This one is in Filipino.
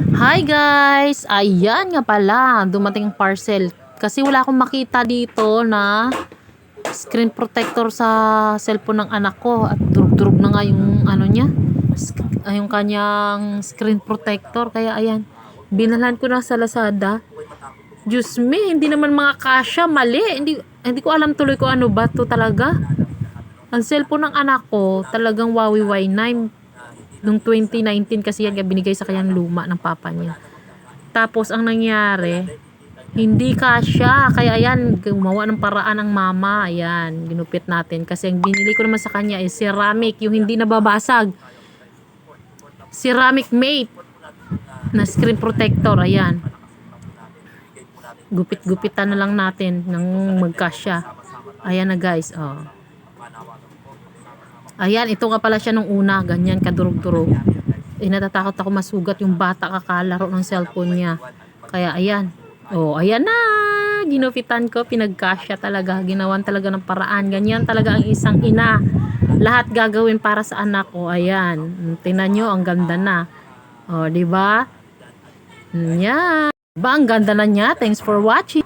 Hi guys! Ayan nga pala, dumating ang parcel. Kasi wala akong makita dito na screen protector sa cellphone ng anak ko. At durug-durug na nga yung ano niya, yung kanyang screen protector. Kaya ayan, binalhan ko na sa Lazada. Diyos me, hindi naman mga kasya, mali. Hindi ko alam tuloy ko ano ba to talaga. Ang cellphone ng anak ko, talagang Huawei Y9. Nung 2019 kasi yan, binigay sa kanyang luma ng papa niya. Tapos ang nangyari, hindi kasya. Kaya ayan, gumawa ng paraan ng mama. Ayan, ginupit natin. Kasi ang binili ko naman sa kanya is ceramic, yung hindi nababasag. Ceramic mate na screen protector. Ayan. Gupit-gupitan na lang natin ng magkasya. Ayan na guys. Oh. Ayan, ito nga pala siya nung una. Ganyan, kadurog-durog. Natatakot ako masugat yung bata kakalaro ng cellphone niya. Kaya ayan. Oh, ayan na. Ginupitan ko, pinagkasya talaga. Ginawan talaga ng paraan. Ganyan talaga ang isang ina. Lahat gagawin para sa anak ko. Ayan. Tingnan nyo, ang ganda na. Oh, di ba? Yan. Ba, ang ganda na niya. Thanks for watching.